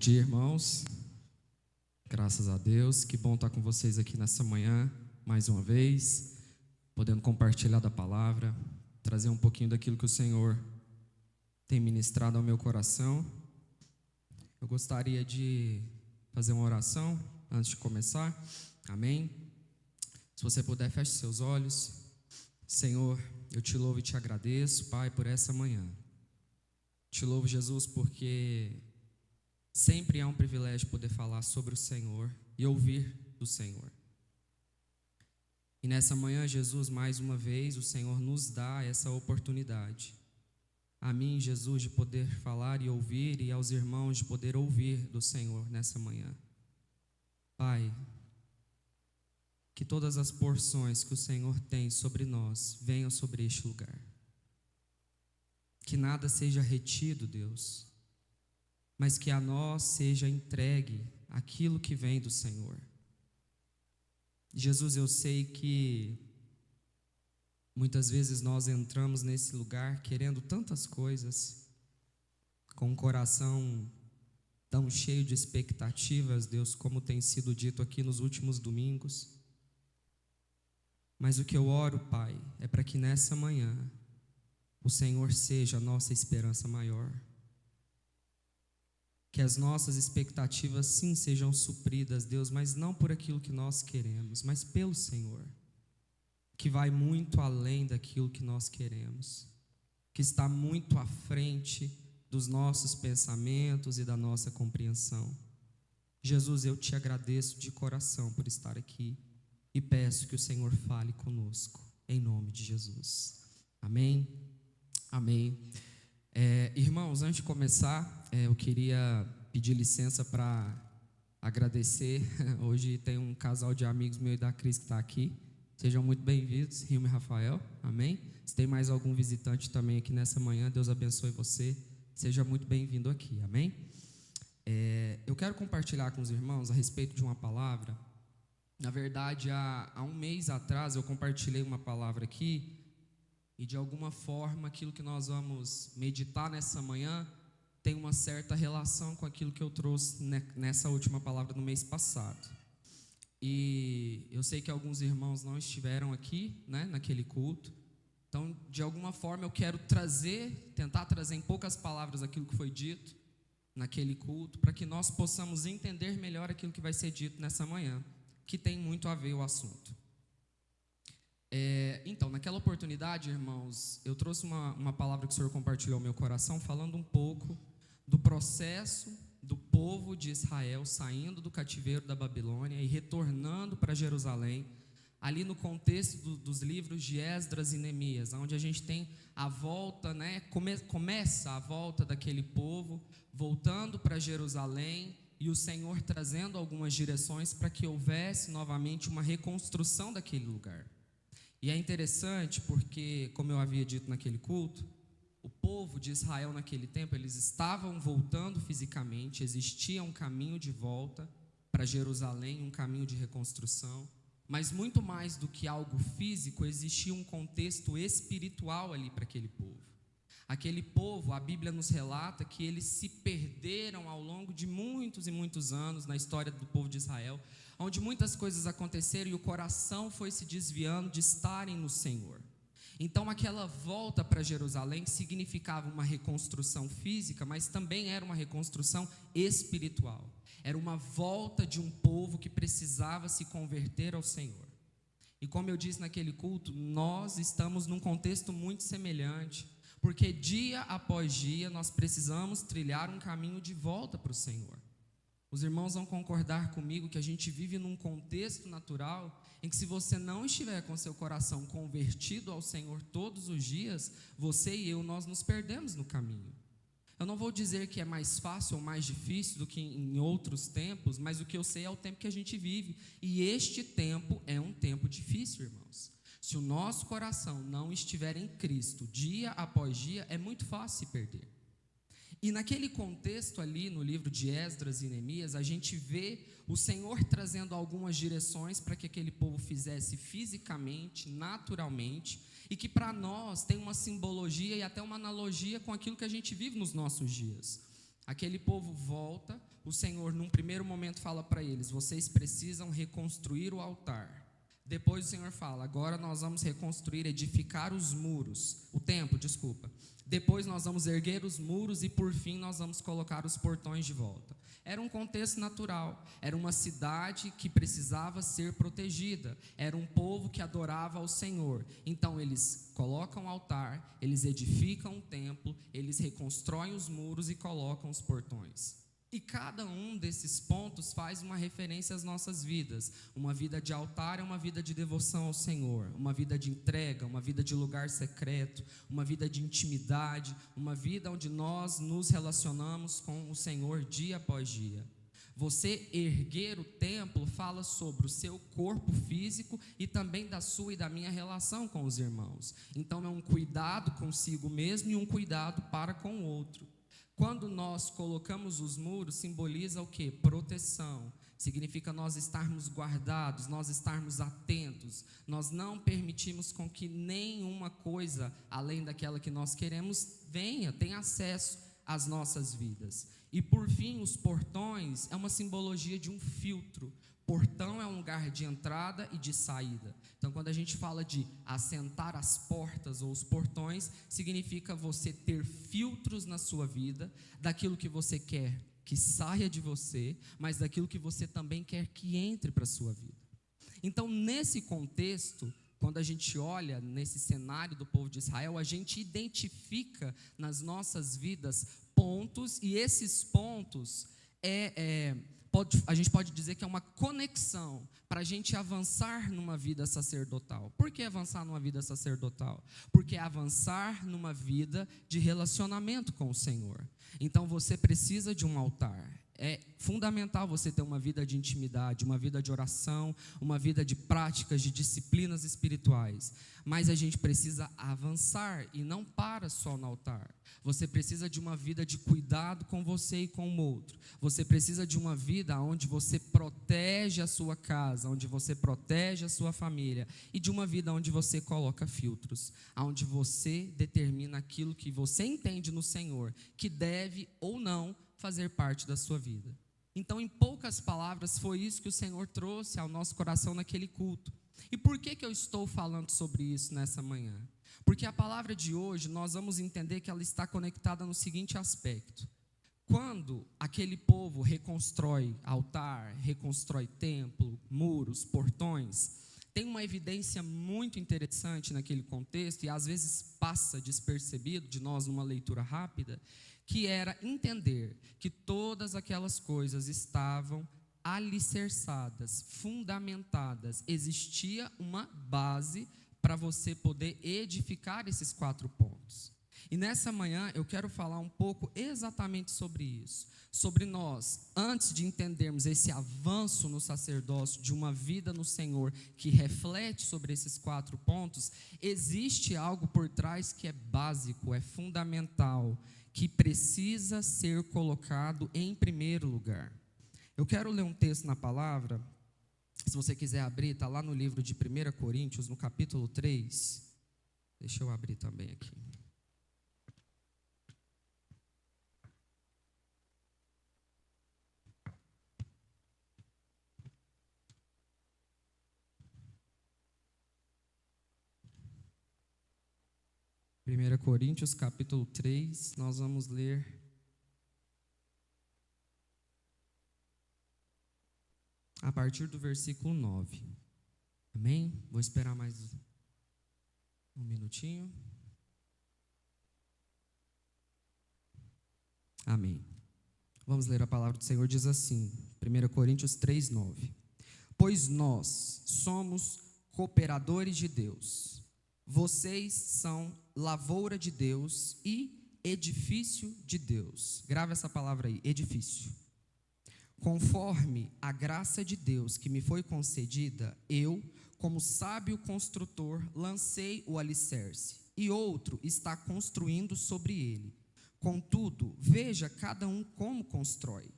dia, irmãos. Graças a Deus, que bom estar com vocês aqui nessa manhã, mais uma vez, podendo compartilhar da palavra, trazer um pouquinho daquilo que o Senhor tem ministrado ao meu coração. Eu gostaria de fazer uma oração antes de começar. Amém? Se você puder, feche seus olhos. Senhor, eu te louvo e te agradeço, Pai, por essa manhã. Te louvo, Jesus, porque sempre é um privilégio poder falar sobre o Senhor e ouvir do Senhor. E nessa manhã, Jesus, mais uma vez, o Senhor nos dá essa oportunidade. A mim, Jesus, de poder falar e ouvir, e aos irmãos de poder ouvir do Senhor nessa manhã. Pai, que todas as porções que o Senhor tem sobre nós venham sobre este lugar. Que nada seja retido, Deus, mas que a nós seja entregue aquilo que vem do Senhor. Jesus, eu sei que muitas vezes nós entramos nesse lugar querendo tantas coisas, com um coração tão cheio de expectativas, Deus, como tem sido dito aqui nos últimos domingos. Mas o que eu oro, Pai, é para que nessa manhã o Senhor seja a nossa esperança maior. Que as nossas expectativas sim sejam supridas, Deus, mas não por aquilo que nós queremos, mas pelo Senhor, que vai muito além daquilo que nós queremos, que está muito à frente dos nossos pensamentos e da nossa compreensão. Jesus, eu te agradeço de coração por estar aqui e peço que o Senhor fale conosco, em nome de Jesus. Amém? Amém. Irmãos, antes de começar, eu queria pedir licença para agradecer. Hoje tem um casal de amigos meu e da Cris que está aqui. Sejam muito bem-vindos, Rilma e Rafael. Amém? Se tem mais algum visitante também aqui nessa manhã, Deus abençoe você. Seja muito bem-vindo aqui. Amém? Eu quero compartilhar com os irmãos a respeito de uma palavra. Na verdade, há um mês atrás eu compartilhei uma palavra aqui. E de alguma forma, aquilo que nós vamos meditar nessa manhã tem uma certa relação com aquilo que eu trouxe nessa última palavra no mês passado. E eu sei que alguns irmãos não estiveram aqui, naquele culto. Então, de alguma forma, eu quero tentar trazer em poucas palavras aquilo que foi dito naquele culto, para que nós possamos entender melhor aquilo que vai ser dito nessa manhã, que tem muito a ver o assunto. Então, naquela oportunidade, irmãos, eu trouxe uma palavra que o Senhor compartilhou ao meu coração, falando um pouco do processo do povo de Israel saindo do cativeiro da Babilônia e retornando para Jerusalém, ali no contexto dos livros de Esdras e Neemias, onde a gente tem a volta, começa a volta daquele povo, voltando para Jerusalém, e o Senhor trazendo algumas direções para que houvesse novamente uma reconstrução daquele lugar. E é interessante porque, como eu havia dito naquele culto, o povo de Israel naquele tempo, eles estavam voltando fisicamente, existia um caminho de volta para Jerusalém, um caminho de reconstrução, mas muito mais do que algo físico, existia um contexto espiritual ali para aquele povo. Aquele povo, a Bíblia nos relata que eles se perderam ao longo de muitos e muitos anos na história do povo de Israel, onde muitas coisas aconteceram e o coração foi se desviando de estarem no Senhor. Então aquela volta para Jerusalém significava uma reconstrução física, mas também era uma reconstrução espiritual. Era uma volta de um povo que precisava se converter ao Senhor. E como eu disse naquele culto, nós estamos num contexto muito semelhante, porque dia após dia nós precisamos trilhar um caminho de volta para o Senhor. Os irmãos vão concordar comigo que a gente vive num contexto natural em que, se você não estiver com seu coração convertido ao Senhor todos os dias, você e eu, nós nos perdemos no caminho. Eu não vou dizer que é mais fácil ou mais difícil do que em outros tempos, mas o que eu sei é o tempo que a gente vive. E este tempo é um tempo difícil, irmãos. Se o nosso coração não estiver em Cristo dia após dia, é muito fácil se perder. E naquele contexto ali, no livro de Esdras e Neemias, a gente vê o Senhor trazendo algumas direções para que aquele povo fizesse fisicamente, naturalmente, e que para nós tem uma simbologia e até uma analogia com aquilo que a gente vive nos nossos dias. Aquele povo volta, o Senhor, num primeiro momento, fala para eles: vocês precisam reconstruir o altar. Depois o Senhor fala: agora nós vamos reconstruir, edificar os muros, o templo, desculpa. Depois nós vamos erguer os muros e por fim nós vamos colocar os portões de volta. Era um contexto natural, era uma cidade que precisava ser protegida, era um povo que adorava ao Senhor. Então eles colocam o altar, eles edificam o templo, eles reconstroem os muros e colocam os portões. E cada um desses pontos faz uma referência às nossas vidas. Uma vida de altar é uma vida de devoção ao Senhor, uma vida de entrega, uma vida de lugar secreto, uma vida de intimidade, uma vida onde nós nos relacionamos com o Senhor dia após dia. Você erguer o templo fala sobre o seu corpo físico e também da sua e da minha relação com os irmãos. Então é um cuidado consigo mesmo e um cuidado para com o outro. Quando nós colocamos os muros, simboliza o quê? Proteção. Significa nós estarmos guardados, nós estarmos atentos. Nós não permitimos com que nenhuma coisa, além daquela que nós queremos, tenha acesso às nossas vidas. E por fim, os portões é uma simbologia de um filtro. Portão é um lugar de entrada e de saída. Então, quando a gente fala de assentar as portas ou os portões, significa você ter filtros na sua vida, daquilo que você quer que saia de você, mas daquilo que você também quer que entre para a sua vida. Então, nesse contexto, quando a gente olha nesse cenário do povo de Israel, a gente identifica nas nossas vidas pontos, e esses pontos a gente pode dizer que é uma conexão para a gente avançar numa vida sacerdotal. Por que avançar numa vida sacerdotal? Porque é avançar numa vida de relacionamento com o Senhor. Então você precisa de um altar. É fundamental você ter uma vida de intimidade, uma vida de oração, uma vida de práticas, de disciplinas espirituais. Mas a gente precisa avançar e não para só no altar. Você precisa de uma vida de cuidado com você e com o outro. Você precisa de uma vida onde você protege a sua casa, onde você protege a sua família. E de uma vida onde você coloca filtros, onde você determina aquilo que você entende no Senhor, que deve ou não fazer parte da sua vida. Então, em poucas palavras, foi isso que o Senhor trouxe ao nosso coração naquele culto. E por que eu estou falando sobre isso nessa manhã? Porque a palavra de hoje, nós vamos entender que ela está conectada no seguinte aspecto. Quando aquele povo reconstrói altar, reconstrói templo, muros, portões, tem uma evidência muito interessante naquele contexto, e às vezes passa despercebido de nós numa leitura rápida, que era entender que todas aquelas coisas estavam alicerçadas, fundamentadas. Existia uma base para você poder edificar esses 4 pontos. E nessa manhã eu quero falar um pouco exatamente sobre isso. Sobre nós, antes de entendermos esse avanço no sacerdócio de uma vida no Senhor que reflete sobre esses 4 pontos, existe algo por trás que é básico, é fundamental, que precisa ser colocado em primeiro lugar. Eu quero ler um texto na palavra, se você quiser abrir, está lá no livro de 1 Coríntios, no capítulo 3. Deixa eu abrir também aqui. Primeira Coríntios, capítulo 3, nós vamos ler a partir do versículo 9. Amém? Vou esperar mais um minutinho. Amém. Vamos ler a palavra do Senhor, diz assim, 1 Coríntios 3, 9. Pois nós somos cooperadores de Deus, vocês são lavoura de Deus e edifício de Deus. Grava essa palavra aí, edifício. Conforme a graça de Deus que me foi concedida, eu, como sábio construtor, lancei o alicerce, e outro está construindo sobre ele. Contudo, veja cada um como constrói,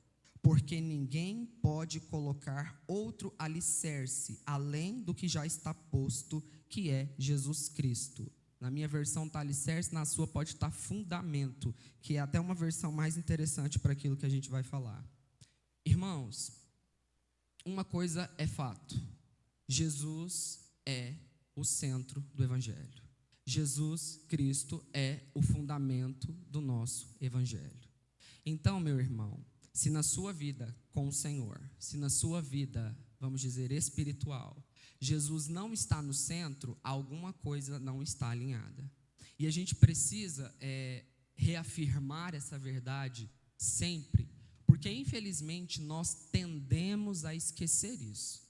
porque ninguém pode colocar outro alicerce além do que já está posto, que é Jesus Cristo. Na minha versão está alicerce, na sua pode estar fundamento, que é até uma versão mais interessante para aquilo que a gente vai falar. Irmãos, uma coisa é fato: Jesus é o centro do Evangelho. Jesus Cristo é o fundamento do nosso Evangelho. Então, meu irmão, se na sua vida com o Senhor, se na sua vida, vamos dizer, espiritual, Jesus não está no centro, alguma coisa não está alinhada. E a gente precisa reafirmar essa verdade sempre, porque infelizmente nós tendemos a esquecer isso.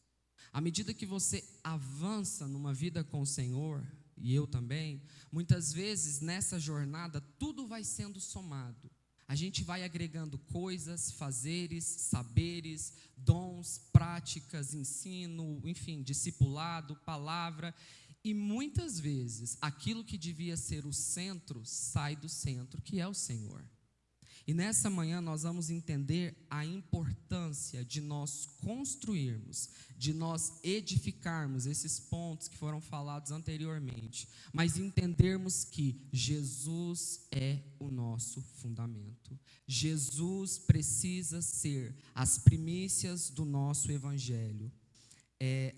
À medida que você avança numa vida com o Senhor, e eu também, muitas vezes nessa jornada tudo vai sendo somado. A gente vai agregando coisas, fazeres, saberes, dons, práticas, ensino, enfim, discipulado, palavra. E muitas vezes aquilo que devia ser o centro sai do centro, que é o Senhor. E nessa manhã nós vamos entender a importância de nós construirmos, de nós edificarmos esses pontos que foram falados anteriormente, mas entendermos que Jesus é o nosso fundamento. Jesus precisa ser as primícias do nosso Evangelho.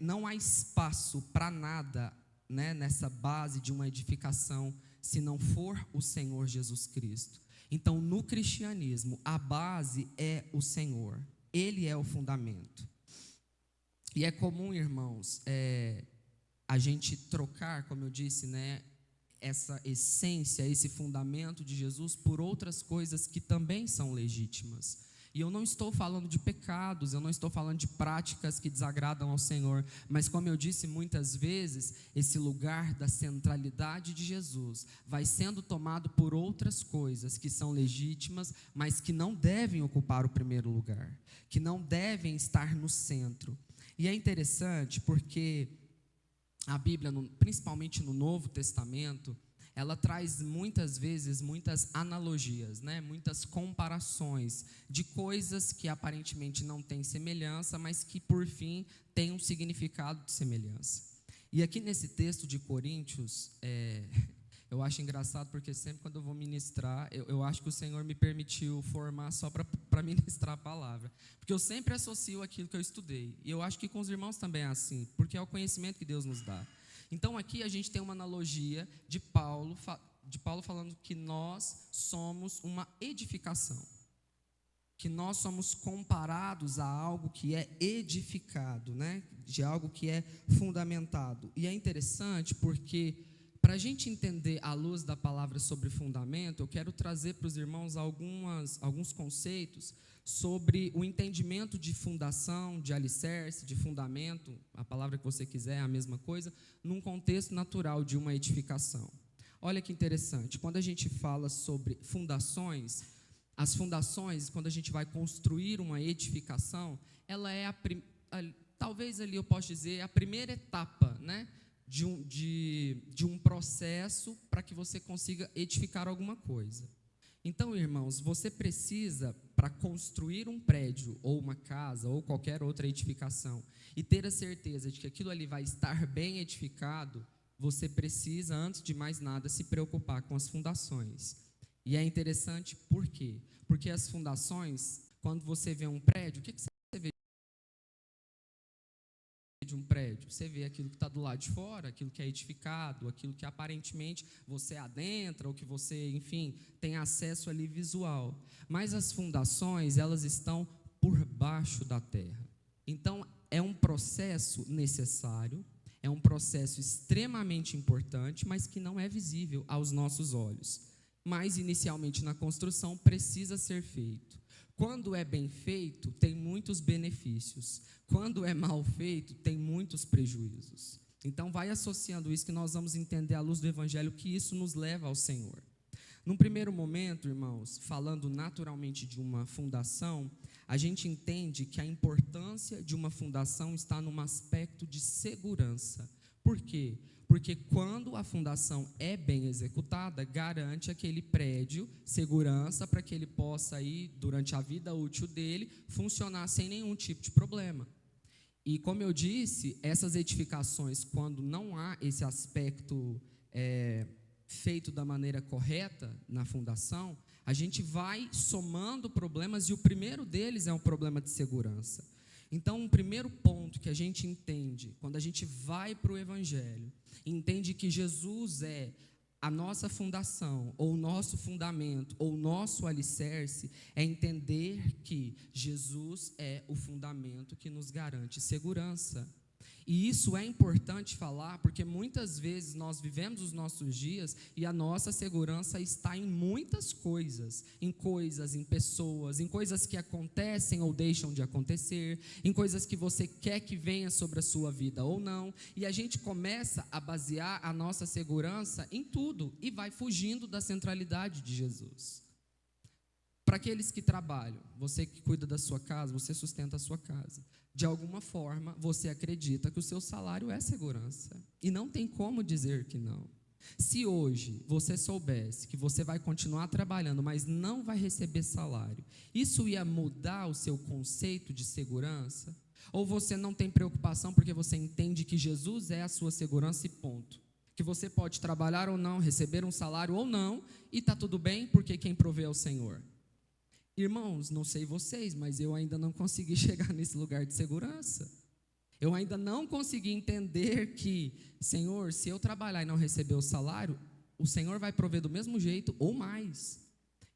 Não há espaço para nada, né, nessa base de uma edificação, se não for o Senhor Jesus Cristo. Então, no cristianismo, a base é o Senhor. Ele é o fundamento. E é comum, irmãos, a gente trocar, como eu disse, né, essa essência, esse fundamento de Jesus por outras coisas que também são legítimas. E eu não estou falando de pecados, eu não estou falando de práticas que desagradam ao Senhor, mas como eu disse muitas vezes, esse lugar da centralidade de Jesus vai sendo tomado por outras coisas que são legítimas, mas que não devem ocupar o primeiro lugar, que não devem estar no centro. E é interessante porque a Bíblia, principalmente no Novo Testamento, ela traz muitas vezes muitas analogias, né? Muitas comparações de coisas que aparentemente não têm semelhança, mas que por fim têm um significado de semelhança. E aqui nesse texto de Coríntios, eu acho engraçado porque sempre quando eu vou ministrar, eu acho que o Senhor me permitiu formar só para ministrar a palavra, porque eu sempre associo aquilo que eu estudei, e eu acho que com os irmãos também é assim, porque é o conhecimento que Deus nos dá. Então aqui a gente tem uma analogia de Paulo falando que nós somos uma edificação, que nós somos comparados a algo que é edificado, né? De algo que é fundamentado. E é interessante porque, para a gente entender à luz da palavra sobre fundamento, eu quero trazer para os irmãos alguns conceitos sobre o entendimento de fundação, de alicerce, de fundamento, a palavra que você quiser é a mesma coisa, num contexto natural de uma edificação. Olha que interessante, quando a gente fala sobre fundações, as fundações, quando a gente vai construir uma edificação, ela é talvez ali eu possa dizer, a primeira etapa, né, de um processo para que você consiga edificar alguma coisa. Então, irmãos, você precisa, para construir um prédio, ou uma casa, ou qualquer outra edificação, e ter a certeza de que aquilo ali vai estar bem edificado, você precisa, antes de mais nada, se preocupar com as fundações. E é interessante por quê? Porque as fundações, quando você vê um prédio, o que você vê de um prédio? Você vê aquilo que está do lado de fora, aquilo que é edificado, aquilo que aparentemente você adentra, ou que você, enfim, tem acesso ali visual. Mas as fundações, elas estão por baixo da terra. Então, é um processo necessário, é um processo extremamente importante, mas que não é visível aos nossos olhos. Mas, inicialmente, na construção, precisa ser feito. Quando é bem feito, tem muitos benefícios. Quando é mal feito, tem muitos prejuízos. Então, vai associando isso que nós vamos entender à luz do Evangelho, que isso nos leva ao Senhor. Num primeiro momento, irmãos, falando naturalmente de uma fundação, a gente entende que a importância de uma fundação está num aspecto de segurança. Por quê? Porque quando a fundação é bem executada, garante aquele prédio segurança para que ele possa aí, durante a vida útil dele, funcionar sem nenhum tipo de problema. E como eu disse, essas edificações, quando não há esse aspecto feito da maneira correta na fundação, A gente vai somando problemas e o primeiro deles é um problema de segurança. Então, o primeiro ponto que a gente entende, quando a gente vai para o Evangelho, entende que Jesus é a nossa fundação, ou o nosso fundamento, ou o nosso alicerce, é entender que Jesus é o fundamento que nos garante segurança. E isso é importante falar, porque muitas vezes nós vivemos os nossos dias e a nossa segurança está em muitas coisas, em pessoas, em coisas que acontecem ou deixam de acontecer, em coisas que você quer que venha sobre a sua vida ou não, e a gente começa a basear a nossa segurança em tudo e vai fugindo da centralidade de Jesus. Para aqueles que trabalham, você que cuida da sua casa, você sustenta a sua casa. De alguma forma, você acredita que o seu salário é segurança. E não tem como dizer que não. Se hoje você soubesse que você vai continuar trabalhando, mas não vai receber salário, isso ia mudar o seu conceito de segurança? Ou você não tem preocupação porque você entende que Jesus é a sua segurança e ponto? Que você pode trabalhar ou não, receber um salário ou não, e está tudo bem porque quem provê é o Senhor. Irmãos, não sei vocês, mas eu ainda não consegui chegar nesse lugar de segurança. Eu ainda não consegui entender que, Senhor, se eu trabalhar e não receber o salário, o Senhor vai prover do mesmo jeito ou mais.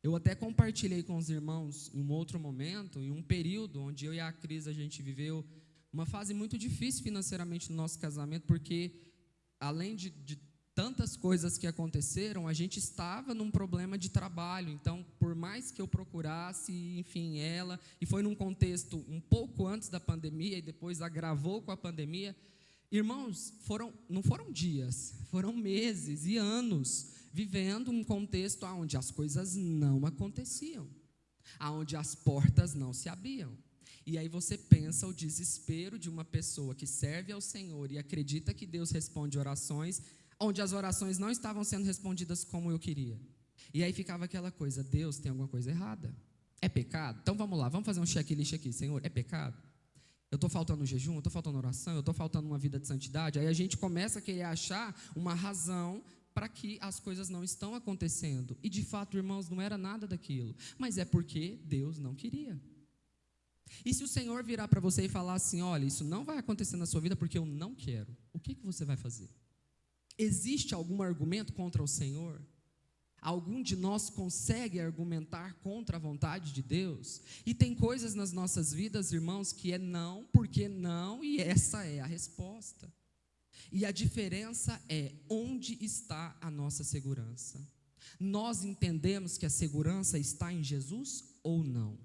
Eu até compartilhei com os irmãos em um outro momento, em um período onde eu e a Cris, a gente viveu uma fase muito difícil financeiramente no nosso casamento, porque além de tantas coisas que aconteceram, a gente estava num problema de trabalho. Então, por mais que eu procurasse, enfim, e foi num contexto um pouco antes da pandemia e depois agravou com a pandemia. Irmãos, não foram dias, foram meses e anos vivendo um contexto onde as coisas não aconteciam, onde as portas não se abriam. E aí você pensa o desespero de uma pessoa que serve ao Senhor e acredita que Deus responde orações, onde as orações não estavam sendo respondidas como eu queria. E aí ficava aquela coisa, Deus, tem alguma coisa errada? É pecado? Então vamos lá, vamos fazer um checklist aqui. Senhor, é pecado? Eu estou faltando jejum, eu estou faltando oração, eu estou faltando uma vida de santidade. Aí a gente começa a querer achar uma razão para que as coisas não estão acontecendo. E de fato, irmãos, não era nada daquilo. Mas é porque Deus não queria. E se o Senhor virar para você e falar assim, olha, isso não vai acontecer na sua vida porque eu não quero, o que você vai fazer? Existe algum argumento contra o Senhor? Algum de nós consegue argumentar contra a vontade de Deus? E tem coisas nas nossas vidas, irmãos, que é não, porque não, e essa é a resposta. E a diferença é onde está a nossa segurança. Nós entendemos que a segurança está em Jesus ou não?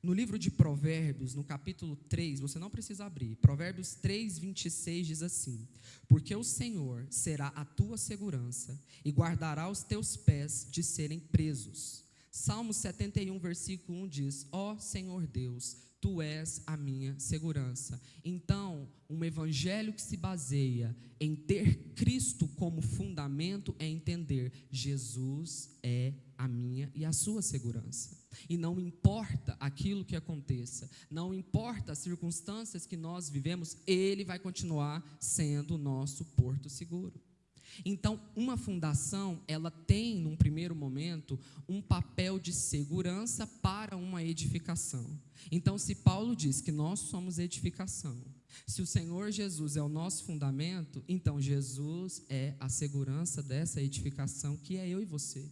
No livro de Provérbios, no capítulo 3, você não precisa abrir, Provérbios 3, 26 diz assim: porque o Senhor será a tua segurança e guardará os teus pés de serem presos. Salmo 71, versículo 1 diz: ó Senhor Deus, tu és a minha segurança. Então, um evangelho que se baseia em ter Cristo como fundamento é entender, Jesus é a minha e a sua segurança. E não importa aquilo que aconteça, não importa as circunstâncias que nós vivemos, Ele vai continuar sendo o nosso porto seguro. Então, uma fundação, ela tem, num primeiro momento, um papel de segurança para uma edificação. Então, se Paulo diz que nós somos edificação, se o Senhor Jesus é o nosso fundamento, então Jesus é a segurança dessa edificação, que é eu e você.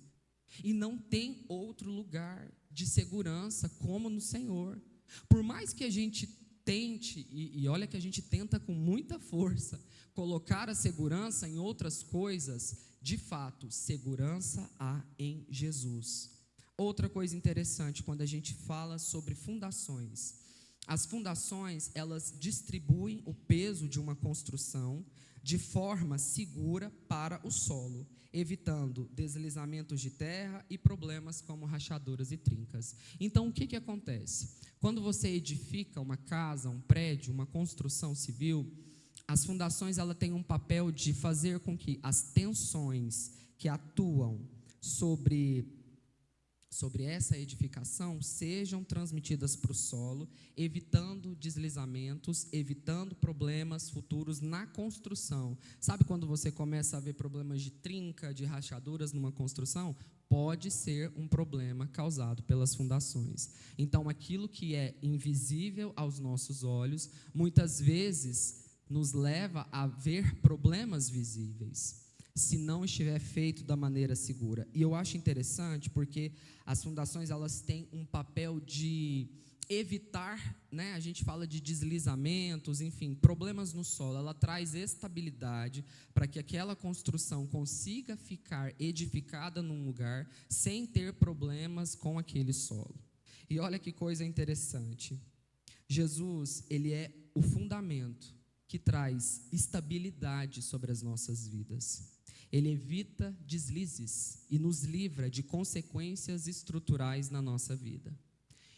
E não tem outro lugar de segurança como no Senhor. Por mais que a gente tente, e olha que a gente tenta com muita força, colocar a segurança em outras coisas, de fato, segurança há em Jesus. Outra coisa interessante, quando a gente fala sobre fundações, as fundações, elas distribuem o peso de uma construção de forma segura para o solo, evitando deslizamentos de terra e problemas como rachaduras e trincas. Então, o que acontece? Quando você edifica uma casa, um prédio, uma construção civil, as fundações, ela têm um papel de fazer com que as tensões que atuam sobre sobre essa edificação sejam transmitidas para o solo, evitando deslizamentos, evitando problemas futuros na construção. Sabe quando você começa a ver problemas de trinca, de rachaduras numa construção? Pode ser um problema causado pelas fundações. Então, aquilo que é invisível aos nossos olhos, muitas vezes nos leva a ver problemas visíveis, se não estiver feito da maneira segura. E eu acho interessante porque as fundações, elas têm um papel de evitar, né? A gente fala de deslizamentos, enfim, problemas no solo. Ela traz estabilidade para que aquela construção consiga ficar edificada num lugar sem ter problemas com aquele solo. E olha que coisa interessante. Jesus, ele é o fundamento que traz estabilidade sobre as nossas vidas. Ele evita deslizes e nos livra de consequências estruturais na nossa vida.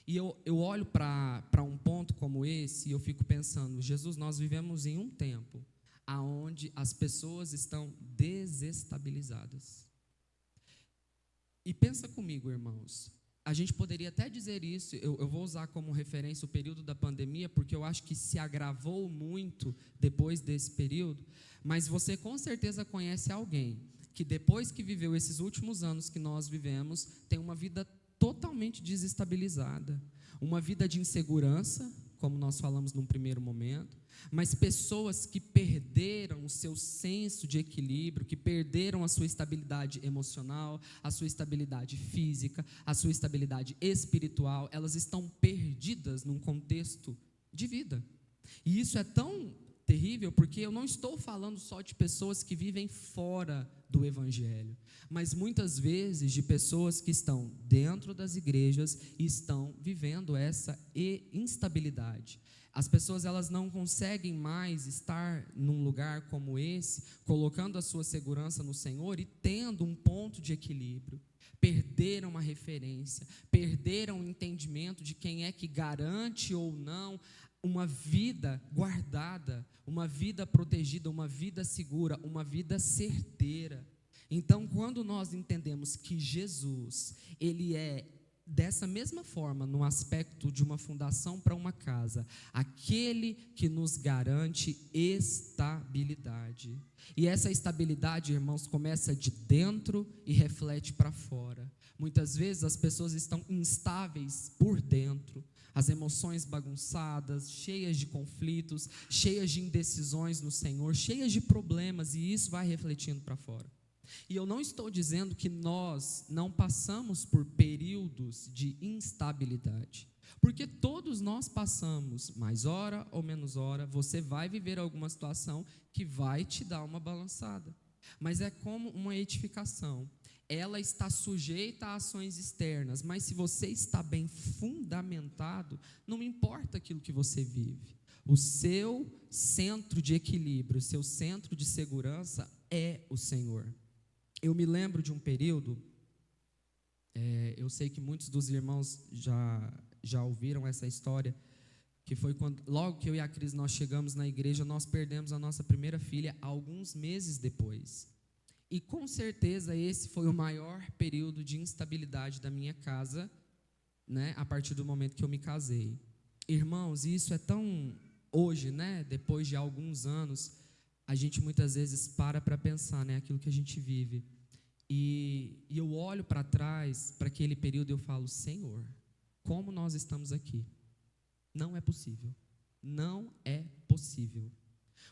E eu olho para um ponto como esse e eu fico pensando, Jesus, nós vivemos em um tempo onde as pessoas estão desestabilizadas. E pensa comigo, irmãos, a gente poderia até dizer isso, eu vou usar como referência o período da pandemia, porque eu acho que se agravou muito depois desse período, mas você com certeza conhece alguém que depois que viveu esses últimos anos que nós vivemos, tem uma vida totalmente desestabilizada, uma vida de insegurança, como nós falamos num primeiro momento, mas pessoas que perderam o seu senso de equilíbrio, que perderam a sua estabilidade emocional, a sua estabilidade física, a sua estabilidade espiritual, elas estão perdidas num contexto de vida. E isso é tão terrível porque eu não estou falando só de pessoas que vivem fora do Evangelho, mas muitas vezes de pessoas que estão dentro das igrejas e estão vivendo essa instabilidade. As pessoas, elas não conseguem mais estar num lugar como esse, colocando a sua segurança no Senhor e tendo um ponto de equilíbrio. Perderam a referência, perderam o entendimento de quem é que garante ou não uma vida guardada, uma vida protegida, uma vida segura, uma vida certeira. Então, quando nós entendemos que Jesus, ele é dessa mesma forma, no aspecto de uma fundação para uma casa, aquele que nos garante estabilidade. E essa estabilidade, irmãos, começa de dentro e reflete para fora. Muitas vezes as pessoas estão instáveis por dentro, as emoções bagunçadas, cheias de conflitos, cheias de indecisões no Senhor, cheias de problemas, e isso vai refletindo para fora. E eu não estou dizendo que nós não passamos por períodos de instabilidade, porque todos nós passamos, mais hora ou menos hora, você vai viver alguma situação que vai te dar uma balançada, mas é como uma edificação, ela está sujeita a ações externas, mas se você está bem fundamentado, não importa aquilo que você vive, o seu centro de equilíbrio, o seu centro de segurança é o Senhor. Eu me lembro de um período, eu sei que muitos dos irmãos já ouviram essa história, que foi quando, logo que eu e a Cris nós chegamos na igreja, nós perdemos a nossa primeira filha alguns meses depois. E com certeza esse foi o maior período de instabilidade da minha casa, né, a partir do momento que eu me casei. Irmãos, isso é tão, hoje, né, depois de alguns anos, a gente muitas vezes para pensar, né, aquilo que a gente vive. E eu olho para trás, para aquele período, e eu falo, Senhor, como nós estamos aqui? Não é possível. Não é possível.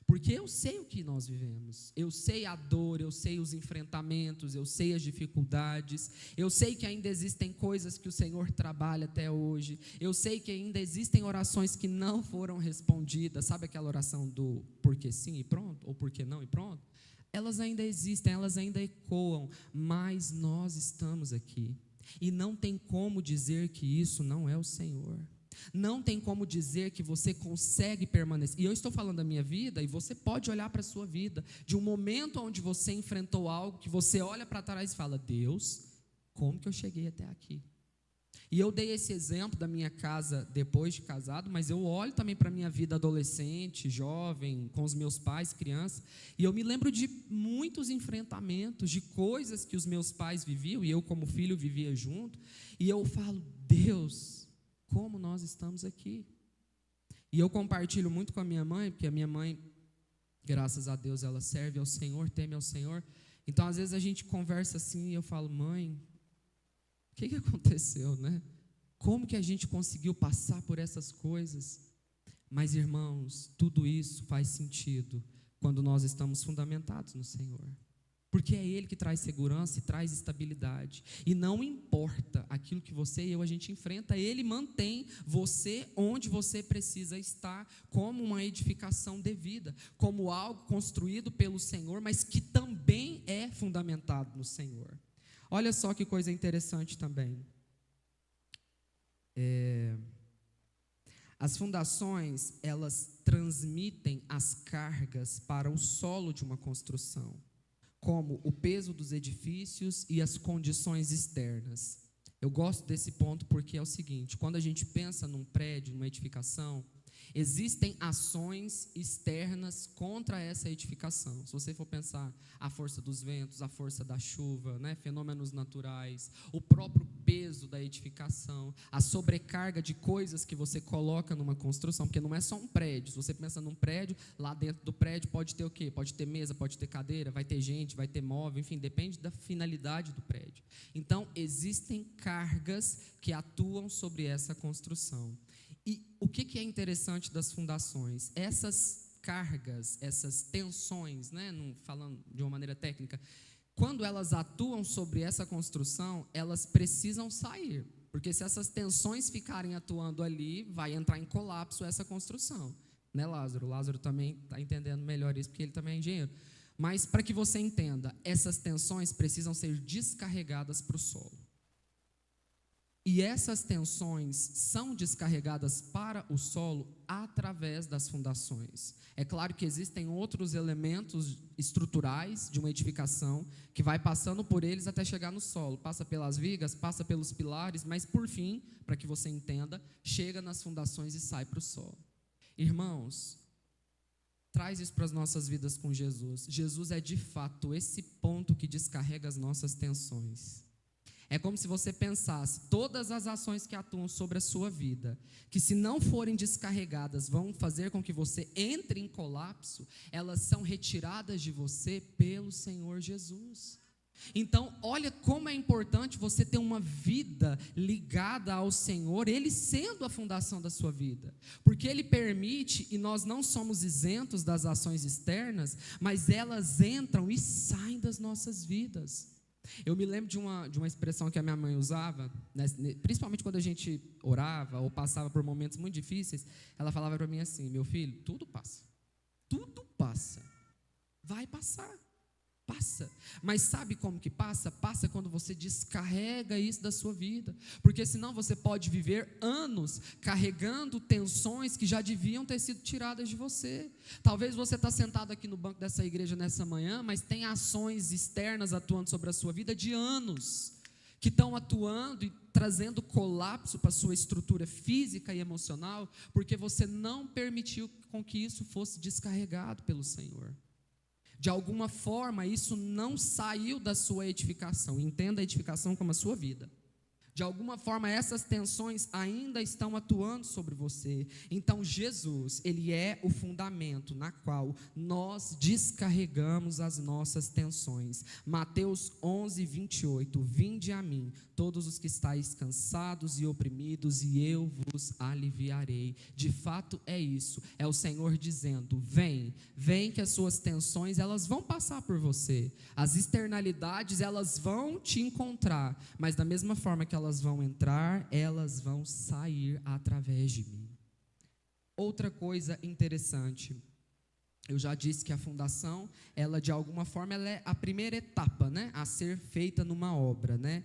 Porque eu sei o que nós vivemos, eu sei a dor, eu sei os enfrentamentos, eu sei as dificuldades, eu sei que ainda existem coisas que o Senhor trabalha até hoje, eu sei que ainda existem orações que não foram respondidas, sabe aquela oração do porque sim e pronto, ou porque não e pronto? Elas ainda existem, elas ainda ecoam, mas nós estamos aqui, e não tem como dizer que isso não é o Senhor. Não tem como dizer que você consegue permanecer. E eu estou falando da minha vida, e você pode olhar para a sua vida, de um momento onde você enfrentou algo, que você olha para trás e fala, Deus, como que eu cheguei até aqui? E eu dei esse exemplo da minha casa depois de casado, mas eu olho também para a minha vida adolescente, jovem, com os meus pais, criança, e eu me lembro de muitos enfrentamentos, de coisas que os meus pais viviam, e eu como filho vivia junto, e eu falo, Deus, como nós estamos aqui. E eu compartilho muito com a minha mãe, porque a minha mãe, graças a Deus, ela serve ao Senhor, teme ao Senhor. Então, às vezes a gente conversa assim, e eu falo, mãe, o que aconteceu, né? Como que a gente conseguiu passar por essas coisas? Mas, irmãos, tudo isso faz sentido quando nós estamos fundamentados no Senhor. Porque é Ele que traz segurança e traz estabilidade. E não importa aquilo que você e eu a gente enfrenta, Ele mantém você onde você precisa estar, como uma edificação devida, como algo construído pelo Senhor, mas que também é fundamentado no Senhor. Olha só que coisa interessante também. As fundações, elas transmitem as cargas para o solo de uma construção, como o peso dos edifícios e as condições externas. Eu gosto desse ponto porque é o seguinte, quando a gente pensa num prédio, numa edificação, existem ações externas contra essa edificação. Se você for pensar a força dos ventos, a força da chuva, né, fenômenos naturais, o próprio peso da edificação, a sobrecarga de coisas que você coloca numa construção, porque não é só um prédio. Se você pensa num prédio, lá dentro do prédio pode ter o quê? Pode ter mesa, pode ter cadeira, vai ter gente, vai ter móvel, enfim, depende da finalidade do prédio. Então, existem cargas que atuam sobre essa construção. E o que é interessante das fundações? Essas cargas, essas tensões, né, falando de uma maneira técnica, quando elas atuam sobre essa construção, elas precisam sair. Porque se essas tensões ficarem atuando ali, vai entrar em colapso essa construção. Né, Lázaro? O Lázaro também está entendendo melhor isso, porque ele também é engenheiro. Mas, para que você entenda, essas tensões precisam ser descarregadas para o solo. E essas tensões são descarregadas para o solo através das fundações. É claro que existem outros elementos estruturais de uma edificação que vai passando por eles até chegar no solo. Passa pelas vigas, passa pelos pilares, mas por fim, para que você entenda, chega nas fundações e sai para o solo. Irmãos, traz isso para as nossas vidas com Jesus. Jesus é de fato esse ponto que descarrega as nossas tensões. É como se você pensasse, todas as ações que atuam sobre a sua vida, que se não forem descarregadas, vão fazer com que você entre em colapso, elas são retiradas de você pelo Senhor Jesus. Então, olha como é importante você ter uma vida ligada ao Senhor, Ele sendo a fundação da sua vida. Porque Ele permite, e nós não somos isentos das ações externas, mas elas entram e saem das nossas vidas. Eu me lembro de uma expressão que a minha mãe usava, né, principalmente quando a gente orava ou passava por momentos muito difíceis. Ela falava para mim assim: meu filho, tudo passa, vai passar, passa. Mas sabe como que passa? Passa quando você descarrega isso da sua vida, porque senão você pode viver anos carregando tensões que já deviam ter sido tiradas de você. Talvez você está sentado aqui no banco dessa igreja nessa manhã, mas tem ações externas atuando sobre a sua vida de anos, que estão atuando e trazendo colapso para a sua estrutura física e emocional, porque você não permitiu com que isso fosse descarregado pelo Senhor. De alguma forma, isso não saiu da sua edificação. Entenda a edificação como a sua vida. De alguma forma, essas tensões ainda estão atuando sobre você. Então, Jesus, Ele é o fundamento na qual nós descarregamos as nossas tensões. Mateus 11, 28. Vinde a mim, todos os que estáis cansados e oprimidos, e eu vos aliviarei. De fato, é isso. É o Senhor dizendo: vem que as suas tensões, elas vão passar por você. As externalidades, elas vão te encontrar, mas da mesma forma que elas vão entrar, elas vão sair através de mim. Outra coisa interessante, eu já disse que a fundação, ela de alguma forma, ela é a primeira etapa, né, a ser feita numa obra, né?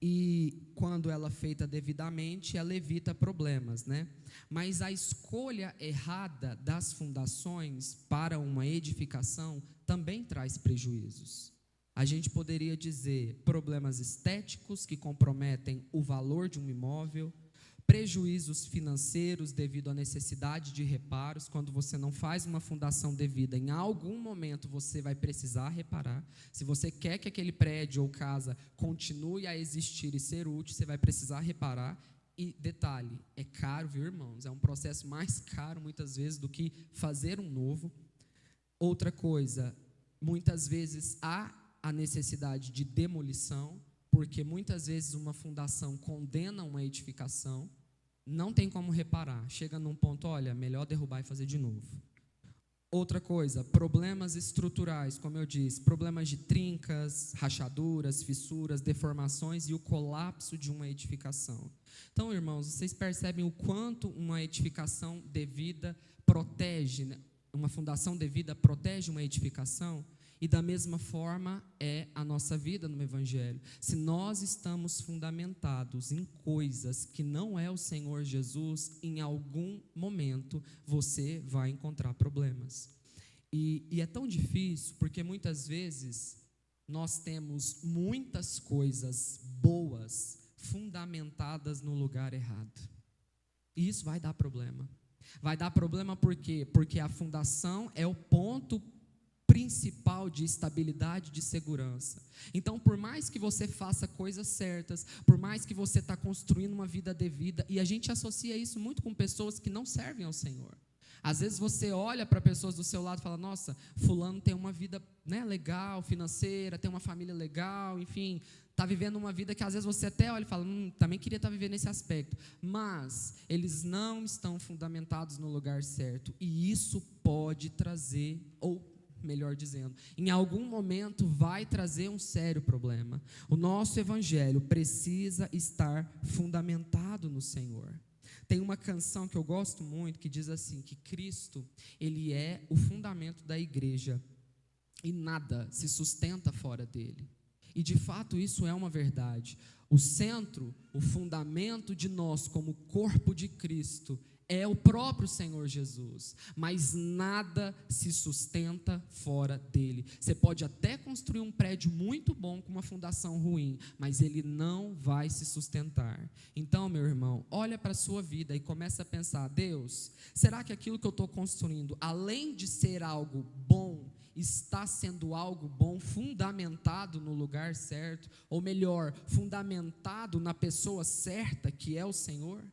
E quando ela é feita devidamente, ela evita problemas, né? Mas a escolha errada das fundações para uma edificação também traz prejuízos. A gente poderia dizer problemas estéticos que comprometem o valor de um imóvel, prejuízos financeiros devido à necessidade de reparos. Quando você não faz uma fundação devida, em algum momento você vai precisar reparar. Se você quer que aquele prédio ou casa continue a existir e ser útil, você vai precisar reparar. E detalhe, é caro, viu, irmãos? É um processo mais caro muitas vezes do que fazer um novo. Outra coisa, muitas vezes há a necessidade de demolição, porque muitas vezes uma fundação condena uma edificação, não tem como reparar, chega num ponto, olha, melhor derrubar e fazer de novo. Outra coisa, problemas estruturais, como eu disse, problemas de trincas, rachaduras, fissuras, deformações e o colapso de uma edificação. Então, irmãos, vocês percebem o quanto uma edificação devida protege, né? Uma fundação devida protege uma edificação? E da mesma forma é a nossa vida no Evangelho. Se nós estamos fundamentados em coisas que não é o Senhor Jesus, em algum momento você vai encontrar problemas. E é tão difícil, porque muitas vezes nós temos muitas coisas boas fundamentadas no lugar errado. E isso vai dar problema. Vai dar problema por quê? Porque a fundação é o ponto principal de estabilidade, de segurança. Então, por mais que você faça coisas certas, por mais que você está construindo uma vida devida, e a gente associa isso muito com pessoas que não servem ao Senhor. Às vezes você olha para pessoas do seu lado e fala, nossa, fulano tem uma vida, né, legal, financeira, tem uma família legal, enfim, está vivendo uma vida que às vezes você até olha e fala, também queria estar vivendo esse aspecto, mas eles não estão fundamentados no lugar certo, e isso pode trazer, ou melhor dizendo, em algum momento vai trazer um sério problema. O nosso evangelho precisa estar fundamentado no Senhor. Tem uma canção que eu gosto muito que diz assim, que Cristo, Ele é o fundamento da igreja e nada se sustenta fora dele. E de fato isso é uma verdade. O centro, o fundamento de nós como corpo de Cristo é o próprio Senhor Jesus, mas nada se sustenta fora dele. Você pode até construir um prédio muito bom com uma fundação ruim, mas ele não vai se sustentar. Então, meu irmão, olha para a sua vida e começa a pensar, Deus, será que aquilo que eu estou construindo, além de ser algo bom, está sendo algo bom, fundamentado no lugar certo, ou melhor, fundamentado na pessoa certa, que é o Senhor?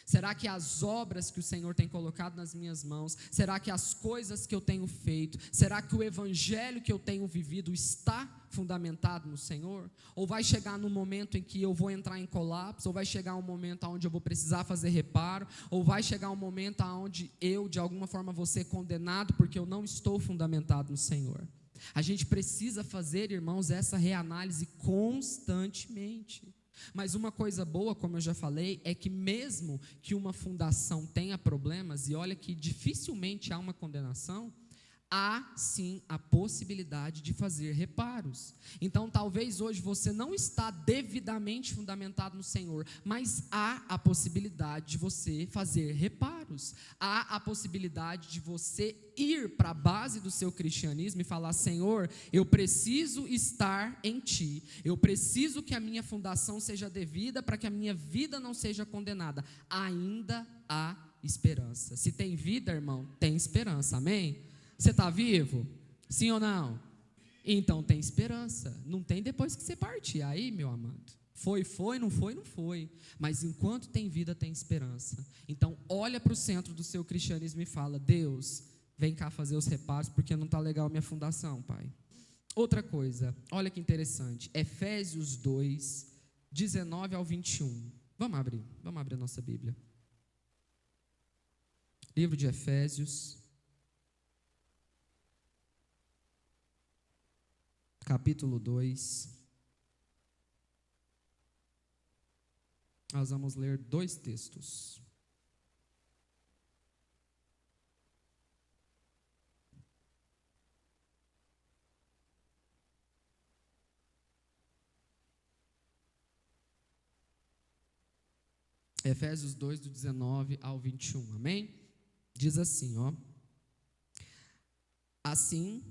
Será que as obras que o Senhor tem colocado nas minhas mãos, será que as coisas que eu tenho feito, será que o evangelho que eu tenho vivido está fundamentado no Senhor? Ou vai chegar num momento em que eu vou entrar em colapso, ou vai chegar um momento onde eu vou precisar fazer reparo, ou vai chegar um momento onde eu, de alguma forma, vou ser condenado porque eu não estou fundamentado no Senhor? A gente precisa fazer, irmãos, essa reanálise constantemente. Mas uma coisa boa, como eu já falei, é que mesmo que uma fundação tenha problemas, e olha que dificilmente há uma condenação, há sim a possibilidade de fazer reparos. Então talvez hoje você não está devidamente fundamentado no Senhor, mas há a possibilidade de você fazer reparos, há a possibilidade de você ir para a base do seu cristianismo e falar, Senhor, eu preciso estar em Ti, eu preciso que a minha fundação seja devida para que a minha vida não seja condenada. Ainda há esperança. Se tem vida, irmão, tem esperança, amém? Você está vivo? Sim ou não? Então tem esperança. Não tem depois que você partir. Aí, meu amado, foi, não foi, não foi. Mas enquanto tem vida, tem esperança. Então olha para o centro do seu cristianismo e fala, Deus, vem cá fazer os reparos, porque não está legal a minha fundação, Pai. Outra coisa, olha que interessante. Efésios 2, 19 ao 21. Vamos abrir a nossa Bíblia. Livro de Efésios, capítulo 2, nós vamos ler 2 textos. Efésios 2, do 19 ao 21, amém? Diz assim, ó. Assim,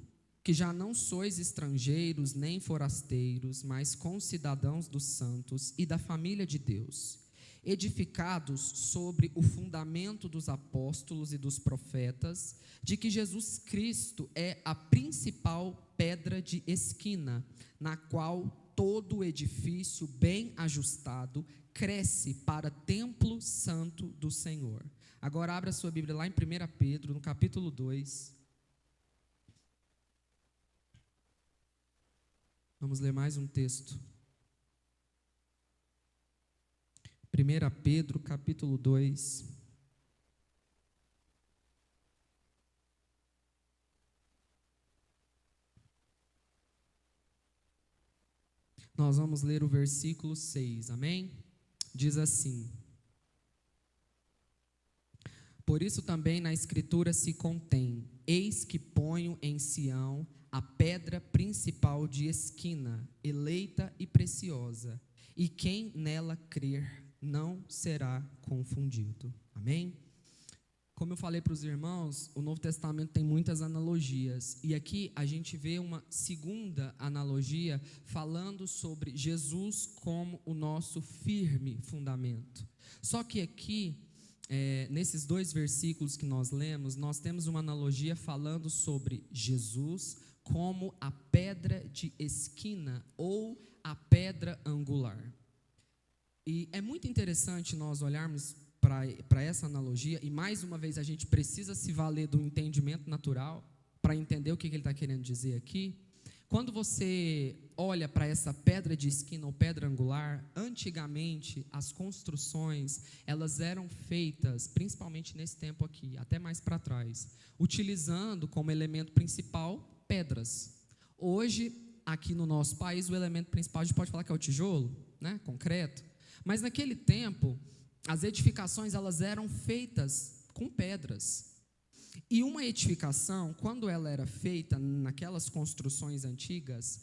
que já não sois estrangeiros nem forasteiros, mas concidadãos dos santos e da família de Deus, edificados sobre o fundamento dos apóstolos e dos profetas, de que Jesus Cristo é a principal pedra de esquina, na qual todo o edifício bem ajustado cresce para templo santo do Senhor. Agora abra a sua Bíblia lá em 1 Pedro, no capítulo 2. Vamos ler mais um texto. 1 Pedro, capítulo 2. Nós vamos ler o versículo 6, amém? Diz assim: por isso também na Escritura se contém: eis que ponho em Sião a pedra principal de esquina, eleita e preciosa, e quem nela crer não será confundido. Amém? Como eu falei para os irmãos, o Novo Testamento tem muitas analogias, e aqui a gente vê uma segunda analogia falando sobre Jesus como o nosso firme fundamento. Só que aqui, nesses dois versículos que nós lemos, nós temos uma analogia falando sobre Jesus como a pedra de esquina ou a pedra angular. E é muito interessante nós olharmos para essa analogia, e mais uma vez a gente precisa se valer do entendimento natural para entender o que ele está querendo dizer aqui. Quando você olha para essa pedra de esquina ou pedra angular, antigamente as construções, elas eram feitas, principalmente nesse tempo aqui, até mais para trás, utilizando como elemento principal pedras. Hoje, aqui no nosso país, o elemento principal a gente pode falar que é o tijolo, né, concreto, mas naquele tempo, as edificações elas eram feitas com pedras. E uma edificação, quando ela era feita naquelas construções antigas,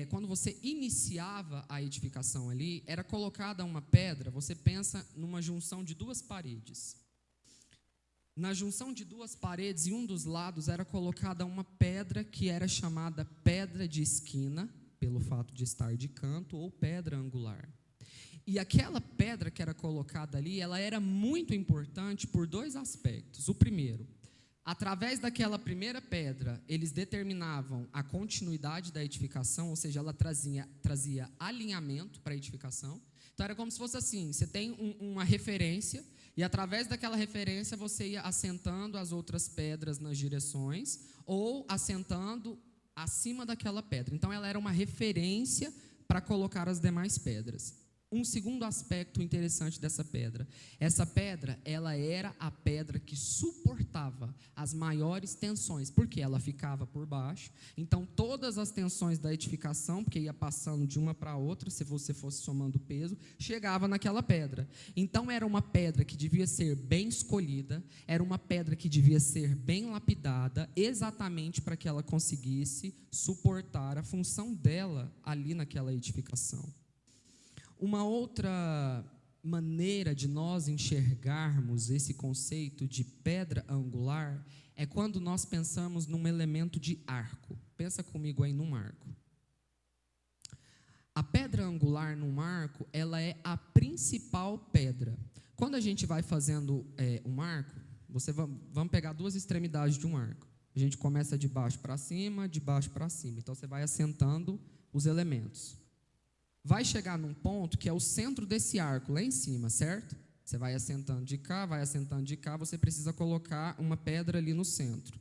quando você iniciava a edificação ali, era colocada uma pedra, você pensa numa junção de duas paredes. Na junção de duas paredes, em um dos lados, era colocada uma pedra que era chamada pedra de esquina, pelo fato de estar de canto, ou pedra angular. E aquela pedra que era colocada ali, ela era muito importante por dois aspectos. O primeiro, através daquela primeira pedra, eles determinavam a continuidade da edificação, ou seja, ela trazia alinhamento para a edificação. Então era como se fosse assim, você tem uma referência, e através daquela referência você ia assentando as outras pedras nas direções, ou assentando acima daquela pedra. Então ela era uma referência para colocar as demais pedras. Um segundo aspecto interessante dessa pedra, essa pedra, ela era a pedra que suportava as maiores tensões, porque ela ficava por baixo, então todas as tensões da edificação, porque ia passando de uma para outra, se você fosse somando peso, chegava naquela pedra. Então era uma pedra que devia ser bem escolhida, era uma pedra que devia ser bem lapidada, exatamente para que ela conseguisse suportar a função dela ali naquela edificação. Uma outra maneira de nós enxergarmos esse conceito de pedra angular é quando nós pensamos num elemento de arco. Pensa comigo aí num arco. A pedra angular num arco, ela é a principal pedra. Quando a gente vai fazendo um arco, vamos pegar duas extremidades de um arco. A gente começa de baixo para cima, de baixo para cima. Então você vai assentando os elementos. Vai chegar num ponto que é o centro desse arco, lá em cima, certo? Você vai assentando de cá, você precisa colocar uma pedra ali no centro.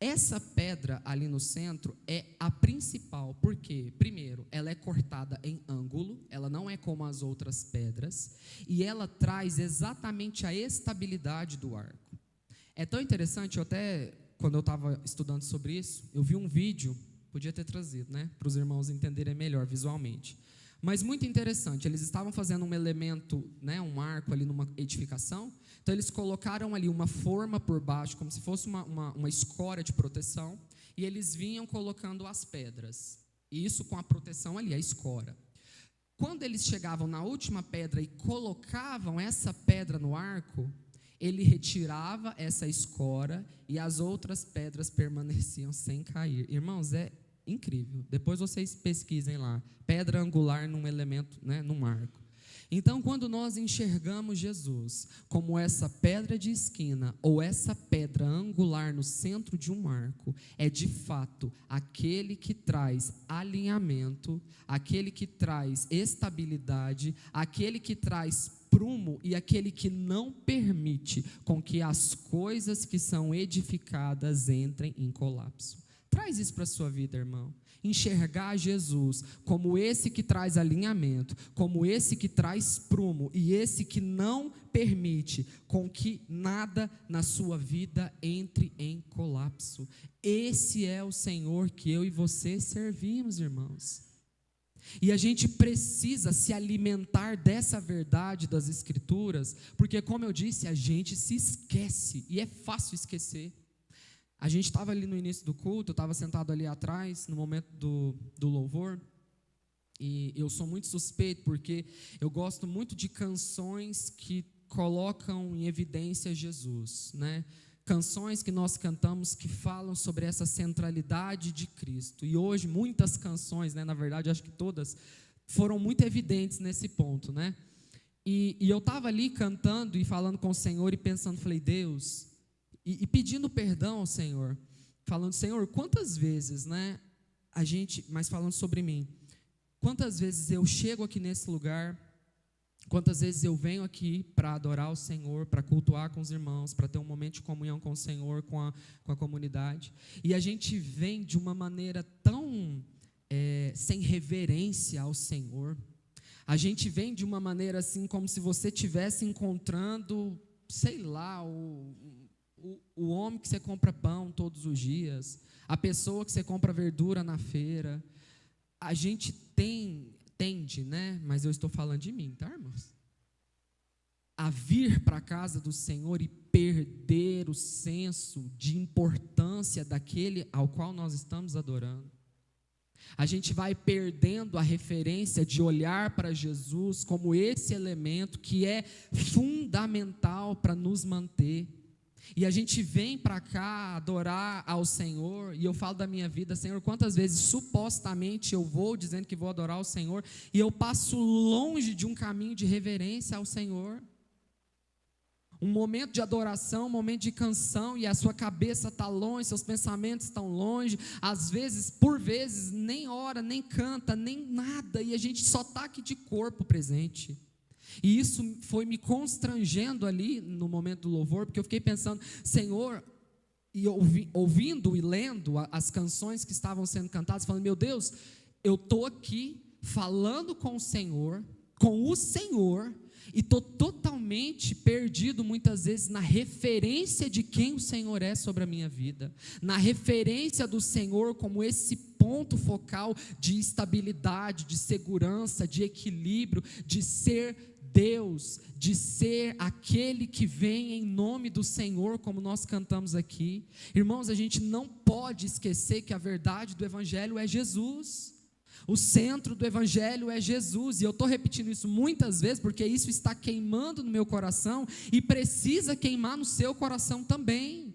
Essa pedra ali no centro é a principal, por quê? Primeiro, ela é cortada em ângulo, ela não é como as outras pedras, e ela traz exatamente a estabilidade do arco. É tão interessante, quando eu estava estudando sobre isso, eu vi um vídeo, podia ter trazido, né, para os irmãos entenderem melhor visualmente. Mas muito interessante, eles estavam fazendo um elemento, né, um arco ali numa edificação, então eles colocaram ali uma forma por baixo, como se fosse uma escora de proteção, e eles vinham colocando as pedras, e isso com a proteção ali, a escora. Quando eles chegavam na última pedra e colocavam essa pedra no arco, ele retirava essa escora e as outras pedras permaneciam sem cair. Irmãos, é incrível. Depois vocês pesquisem lá. Pedra angular num elemento, né, num arco. Então, quando nós enxergamos Jesus como essa pedra de esquina ou essa pedra angular no centro de um arco, é de fato aquele que traz alinhamento, aquele que traz estabilidade, aquele que traz prumo e aquele que não permite com que as coisas que são edificadas entrem em colapso. Traz isso para a sua vida, irmão. Enxergar Jesus como esse que traz alinhamento, como esse que traz prumo e esse que não permite com que nada na sua vida entre em colapso. Esse é o Senhor que eu e você servimos, irmãos. E a gente precisa se alimentar dessa verdade das Escrituras, porque, como eu disse, a gente se esquece, e é fácil esquecer. A gente estava ali no início do culto, eu estava sentado ali atrás, no momento do louvor, e eu sou muito suspeito, porque eu gosto muito de canções que colocam em evidência Jesus, né? Canções que nós cantamos que falam sobre essa centralidade de Cristo, e hoje muitas canções, né, na verdade acho que todas, foram muito evidentes nesse ponto, né? E eu estava ali cantando e falando com o Senhor e pensando, falei, Deus... E pedindo perdão ao Senhor, falando, Senhor, quantas vezes, né, mas falando sobre mim, quantas vezes eu chego aqui nesse lugar, quantas vezes eu venho aqui para adorar o Senhor, para cultuar com os irmãos, para ter um momento de comunhão com o Senhor, com a comunidade, e a gente vem de uma maneira tão sem reverência ao Senhor, a gente vem de uma maneira assim, como se você estivesse encontrando, sei lá, o homem que você compra pão todos os dias, a pessoa que você compra verdura na feira. A gente tende, né? Mas eu estou falando de mim, tá, irmãos? A vir para a casa do Senhor e perder o senso de importância daquele ao qual nós estamos adorando. A gente vai perdendo a referência de olhar para Jesus como esse elemento que é fundamental para nos manter. E a gente vem para cá adorar ao Senhor, e eu falo da minha vida, Senhor, quantas vezes supostamente eu vou dizendo que vou adorar o Senhor, e eu passo longe de um caminho de reverência ao Senhor. Um momento de adoração, um momento de canção, e a sua cabeça está longe, seus pensamentos estão longe, às vezes, por vezes, nem ora, nem canta, nem nada, e a gente só está aqui de corpo presente. E isso foi me constrangendo ali no momento do louvor, porque eu fiquei pensando, Senhor, e ouvindo e lendo as canções que estavam sendo cantadas, falando, meu Deus, eu estou aqui falando com o Senhor, e estou totalmente perdido muitas vezes na referência de quem o Senhor é sobre a minha vida, na referência do Senhor como esse ponto focal de estabilidade, de segurança, de equilíbrio, de ser Deus, de ser aquele que vem em nome do Senhor, como nós cantamos aqui. Irmãos, a gente não pode esquecer que a verdade do Evangelho é Jesus. O centro do Evangelho é Jesus, e eu estou repetindo isso muitas vezes, porque isso está queimando no meu coração, e precisa queimar no seu coração também.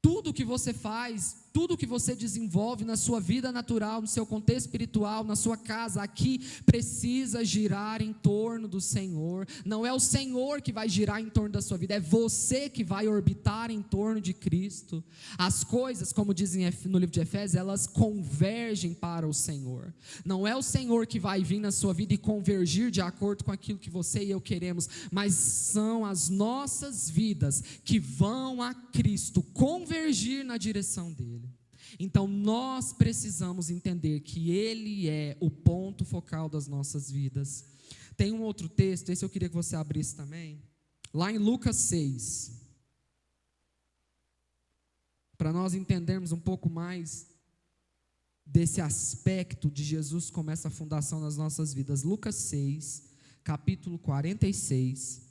Tudo que você faz, tudo que você desenvolve na sua vida natural, no seu contexto espiritual, na sua casa, aqui, precisa girar em torno do Senhor. Não é o Senhor que vai girar em torno da sua vida, é você que vai orbitar em torno de Cristo. As coisas, como dizem no livro de Efésios, elas convergem para o Senhor. Não é o Senhor que vai vir na sua vida e convergir de acordo com aquilo que você e eu queremos, mas são as nossas vidas que vão a Cristo convergir na direção dele. Então nós precisamos entender que ele é o ponto focal das nossas vidas. Tem um outro texto, esse eu queria que você abrisse também, lá em Lucas 6, para nós entendermos um pouco mais desse aspecto de Jesus como essa fundação nas nossas vidas. Lucas 6, capítulo 46.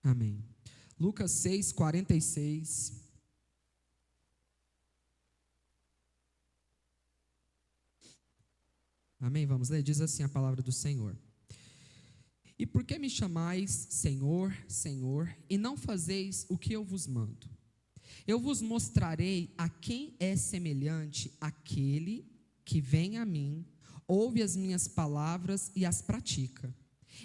Amém. Lucas 6, 46. Amém? Vamos ler? Diz assim a palavra do Senhor. E por que me chamais Senhor, Senhor, e não fazeis o que eu vos mando? Eu vos mostrarei a quem é semelhante aquele que vem a mim, ouve as minhas palavras e as pratica.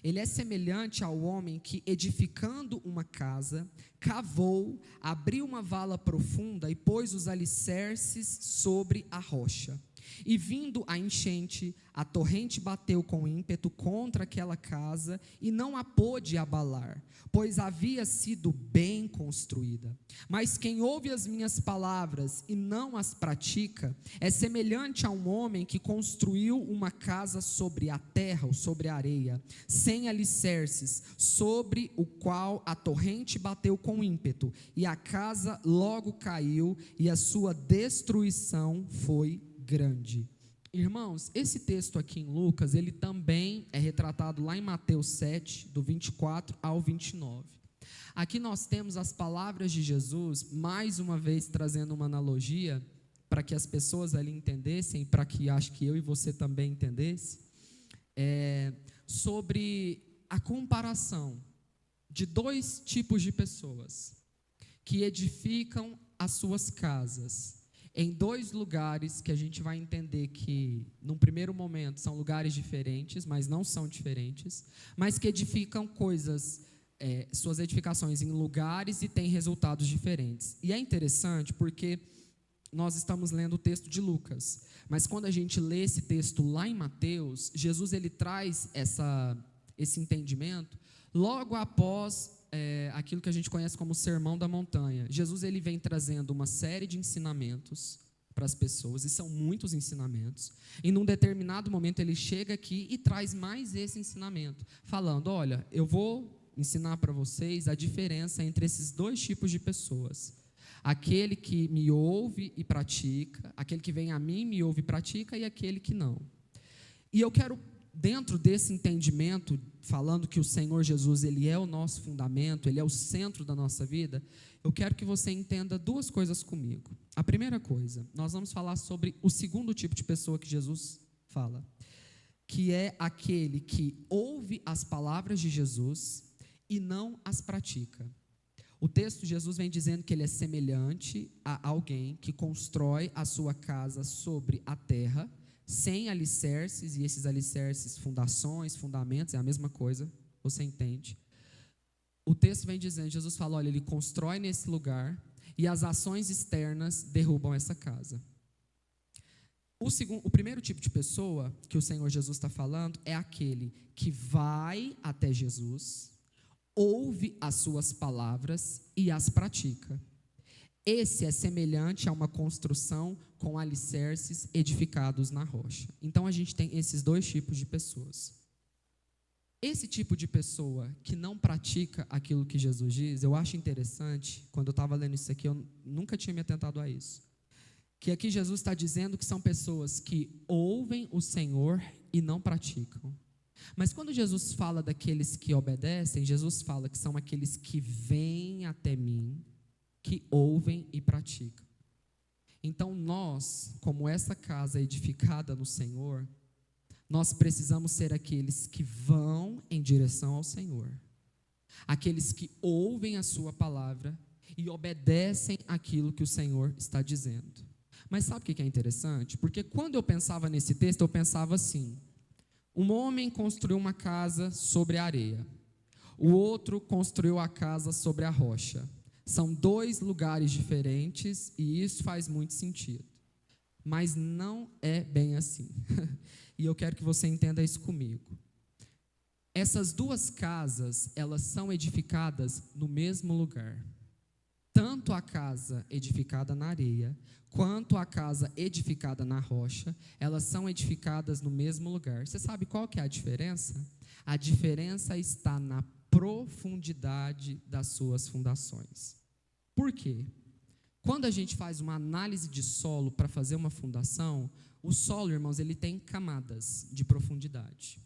Ele é semelhante ao homem que, edificando uma casa, cavou, abriu uma vala profunda e pôs os alicerces sobre a rocha. E vindo a enchente, a torrente bateu com ímpeto contra aquela casa e não a pôde abalar, pois havia sido bem construída. Mas quem ouve as minhas palavras e não as pratica, é semelhante a um homem que construiu uma casa sobre a terra ou sobre a areia, sem alicerces, sobre o qual a torrente bateu com ímpeto, e a casa logo caiu, e a sua destruição foi grande. Irmãos, esse texto aqui em Lucas, ele também é retratado lá em Mateus 7, do 24 ao 29. Aqui nós temos as palavras de Jesus, mais uma vez trazendo uma analogia, para que as pessoas ali entendessem, para que acho que eu e você também entendesse, sobre a comparação de dois tipos de pessoas, que edificam as suas casas, em dois lugares que a gente vai entender que, num primeiro momento, são lugares diferentes, mas não são diferentes, mas que edificam coisas, suas edificações em lugares e têm resultados diferentes. E é interessante porque nós estamos lendo o texto de Lucas, mas quando a gente lê esse texto lá em Mateus, Jesus ele traz esse entendimento logo após aquilo que a gente conhece como o Sermão da Montanha. Jesus ele vem trazendo uma série de ensinamentos para as pessoas, e são muitos ensinamentos, e num determinado momento ele chega aqui e traz mais esse ensinamento, falando, olha, eu vou ensinar para vocês a diferença entre esses dois tipos de pessoas, aquele que me ouve e pratica, aquele que vem a mim, me ouve e pratica, e aquele que não. E eu quero, dentro desse entendimento, falando que o Senhor Jesus, ele é o nosso fundamento, ele é o centro da nossa vida, eu quero que você entenda duas coisas comigo. A primeira coisa, nós vamos falar sobre o segundo tipo de pessoa que Jesus fala, que é aquele que ouve as palavras de Jesus e não as pratica. O texto de Jesus vem dizendo que ele é semelhante a alguém que constrói a sua casa sobre a terra, sem alicerces, e esses alicerces, fundações, fundamentos, é a mesma coisa, você entende? O texto vem dizendo, Jesus fala, olha, ele constrói nesse lugar, e as ações externas derrubam essa casa. O primeiro tipo de pessoa que o Senhor Jesus está falando é aquele que vai até Jesus, ouve as suas palavras e as pratica. Esse é semelhante a uma construção com alicerces edificados na rocha. Então a gente tem esses dois tipos de pessoas. Esse tipo de pessoa que não pratica aquilo que Jesus diz, eu acho interessante, quando eu estava lendo isso aqui, eu nunca tinha me atentado a isso, que aqui Jesus está dizendo que são pessoas que ouvem o Senhor e não praticam. Mas quando Jesus fala daqueles que obedecem, Jesus fala que são aqueles que vêm até mim, que ouvem e praticam. Então nós, como essa casa edificada no Senhor, nós precisamos ser aqueles que vão em direção ao Senhor, aqueles que ouvem a sua palavra e obedecem aquilo que o Senhor está dizendo. Mas sabe o que é interessante? Porque quando eu pensava nesse texto, eu pensava assim, um homem construiu uma casa sobre a areia, o outro construiu a casa sobre a rocha. São dois lugares diferentes e isso faz muito sentido. Mas não é bem assim. E eu quero que você entenda isso comigo. Essas duas casas, elas são edificadas no mesmo lugar. Tanto a casa edificada na areia, quanto a casa edificada na rocha, elas são edificadas no mesmo lugar. Você sabe qual que é a diferença? A diferença está na profundidade das suas fundações. Por quê? Quando a gente faz uma análise de solo para fazer uma fundação, o solo, irmãos, ele tem camadas de profundidade.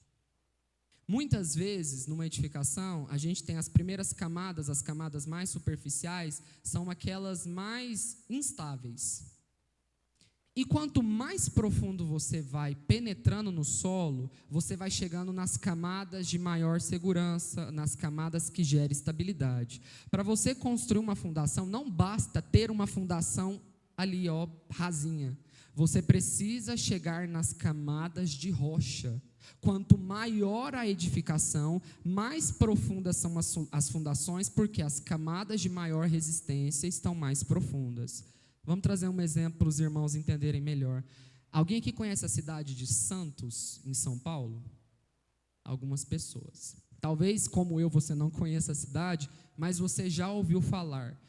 Muitas vezes, numa edificação, a gente tem as primeiras camadas, as camadas mais superficiais, são aquelas mais instáveis. E quanto mais profundo você vai penetrando no solo, você vai chegando nas camadas de maior segurança, nas camadas que geram estabilidade. Para você construir uma fundação, não basta ter uma fundação ali, ó, rasinha. Você precisa chegar nas camadas de rocha. Quanto maior a edificação, mais profundas são as fundações, porque as camadas de maior resistência estão mais profundas. Vamos trazer um exemplo para os irmãos entenderem melhor. Alguém aqui conhece a cidade de Santos, em São Paulo? Algumas pessoas. Talvez, como eu, você não conheça a cidade, mas você já ouviu falar.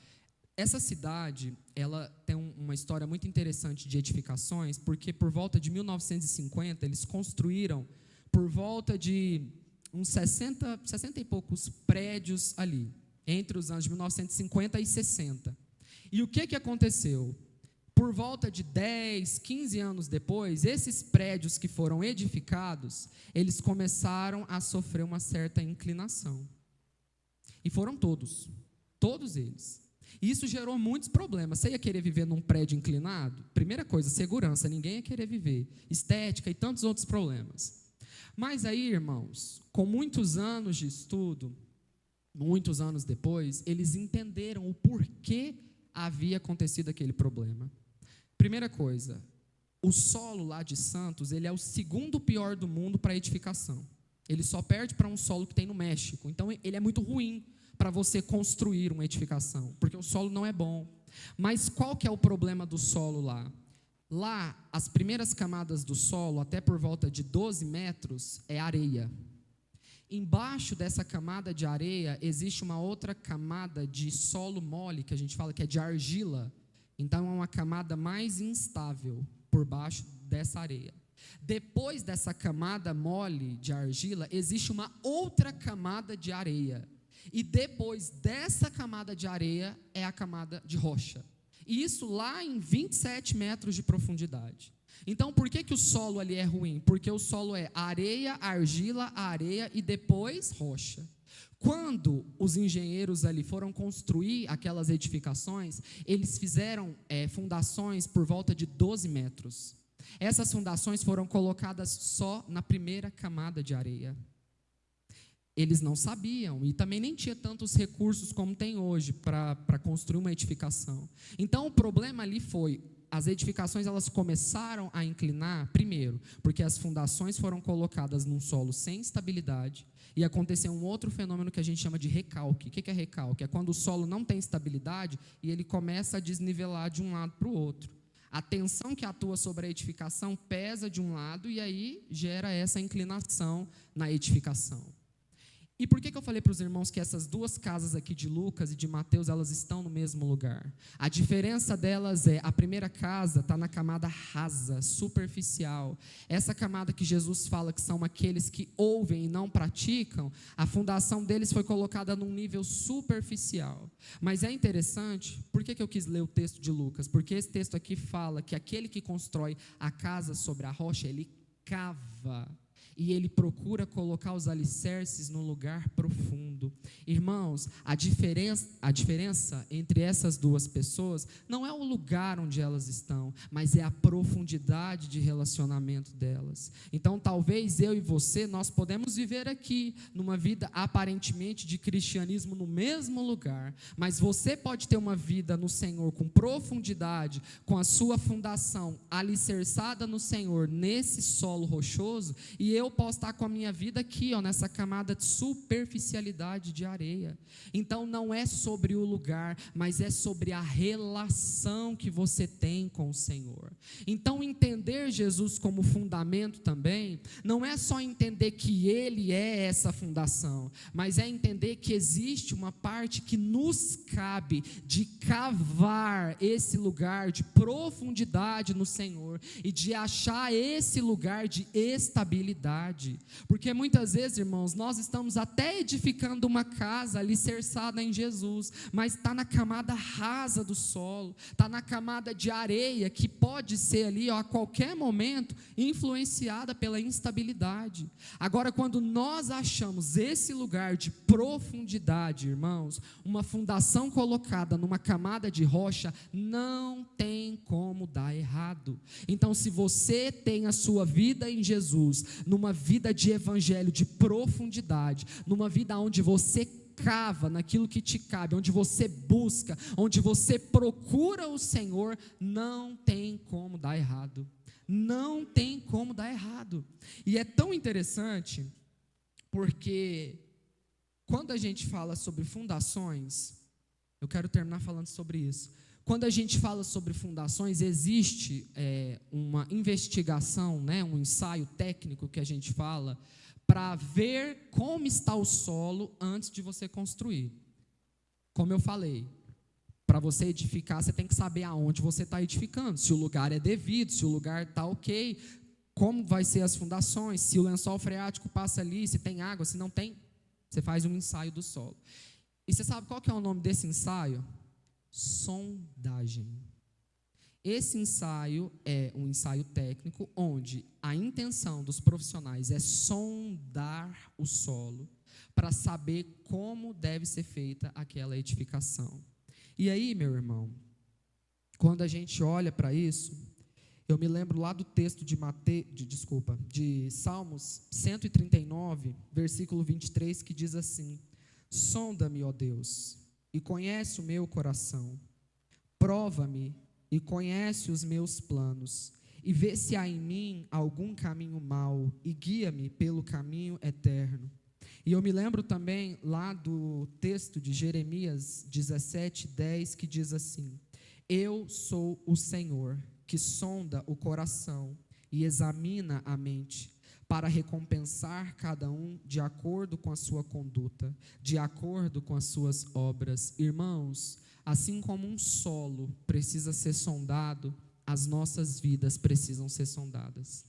Essa cidade, ela tem uma história muito interessante de edificações, porque por volta de 1950, eles construíram por volta de uns 60 e poucos prédios ali, entre os anos de 1950 e 60. E o que aconteceu? Por volta de 10, 15 anos depois, esses prédios que foram edificados, eles começaram a sofrer uma certa inclinação. E foram todos eles. E isso gerou muitos problemas. Você ia querer viver num prédio inclinado? Primeira coisa, segurança, ninguém ia querer viver. Estética e tantos outros problemas. Mas aí, irmãos, com muitos anos de estudo, muitos anos depois, eles entenderam o porquê havia acontecido aquele problema. Primeira coisa, o solo lá de Santos, ele é o segundo pior do mundo para edificação. Ele só perde para um solo que tem no México. Então, ele é muito ruim para você construir uma edificação, porque o solo não é bom. Mas qual que é o problema do solo lá? Lá, as primeiras camadas do solo, até por volta de 12 metros, é areia. Embaixo dessa camada de areia, existe uma outra camada de solo mole, que a gente fala que é de argila. Então, é uma camada mais instável por baixo dessa areia. Depois dessa camada mole de argila, existe uma outra camada de areia. E depois dessa camada de areia, é a camada de rocha. E isso lá em 27 metros de profundidade. Então, por que o solo ali é ruim? Porque o solo é areia, argila, areia e depois rocha. Quando os engenheiros ali foram construir aquelas edificações, eles fizeram fundações por volta de 12 metros. Essas fundações foram colocadas só na primeira camada de areia. Eles não sabiam e também nem tinha tantos recursos como tem hoje para construir uma edificação. Então, o problema ali foi, as edificações elas começaram a inclinar, primeiro, porque as fundações foram colocadas num solo sem estabilidade, e aconteceu um outro fenômeno que a gente chama de recalque. O que é recalque? É quando o solo não tem estabilidade e ele começa a desnivelar de um lado para o outro. A tensão que atua sobre a edificação pesa de um lado e aí gera essa inclinação na edificação. E por que eu falei para os irmãos que essas duas casas aqui de Lucas e de Mateus, elas estão no mesmo lugar? A diferença delas é, a primeira casa está na camada rasa, superficial. Essa camada que Jesus fala que são aqueles que ouvem e não praticam, a fundação deles foi colocada num nível superficial. Mas é interessante, por que eu quis ler o texto de Lucas? Porque esse texto aqui fala que aquele que constrói a casa sobre a rocha, ele cava. E ele procura colocar os alicerces no lugar profundo. Irmãos, a diferença entre essas duas pessoas não é o lugar onde elas estão, mas é a profundidade de relacionamento delas. Então, talvez eu e você, nós podemos viver aqui, numa vida aparentemente de cristianismo no mesmo lugar, mas você pode ter uma vida no Senhor com profundidade, com a sua fundação alicerçada no Senhor, nesse solo rochoso, e eu posso estar com a minha vida aqui, ó, nessa camada de superficialidade de areia. Então não é sobre o lugar, mas é sobre a relação que você tem com o Senhor. Então entender Jesus como fundamento também, não é só entender que Ele é essa fundação, mas é entender que existe uma parte que nos cabe de cavar esse lugar de profundidade no Senhor e de achar esse lugar de estabilidade. profundidade, porque muitas vezes, irmãos, nós estamos até edificando uma casa alicerçada em Jesus, mas está na camada rasa do solo, está na camada de areia, que pode ser ali, ó, a qualquer momento, influenciada pela instabilidade. Agora, quando nós achamos esse lugar de profundidade, irmãos, uma fundação colocada numa camada de rocha, não tem como dar errado. Então, se você tem a sua vida em Jesus, numa vida de evangelho, de profundidade, numa vida onde você cava naquilo que te cabe, onde você busca, onde você procura o Senhor, não tem como dar errado. Não tem como dar errado. E é tão interessante, porque quando a gente fala sobre fundações, eu quero terminar falando sobre isso. Quando a gente fala sobre fundações, existe uma investigação, né, um ensaio técnico que a gente fala, para ver como está o solo antes de você construir. Como eu falei, para você edificar, você tem que saber aonde você está edificando, se o lugar é devido, se o lugar está ok, como vai ser as fundações, se o lençol freático passa ali, se tem água, se não tem, você faz um ensaio do solo. E você sabe qual que é o nome desse ensaio? Sondagem. Esse ensaio é um ensaio técnico onde a intenção dos profissionais é sondar o solo para saber como deve ser feita aquela edificação. E aí, meu irmão, quando a gente olha para isso, eu me lembro lá do texto de Salmos 139, versículo 23, que diz assim: sonda-me, ó Deus, e conhece o meu coração, prova-me e conhece os meus planos, e vê se há em mim algum caminho mau, e guia-me pelo caminho eterno. E eu me lembro também lá do texto de Jeremias 17:10, que diz assim: eu sou o Senhor, que sonda o coração e examina a mente, para recompensar cada um de acordo com a sua conduta, de acordo com as suas obras. Irmãos, assim como um solo precisa ser sondado, as nossas vidas precisam ser sondadas.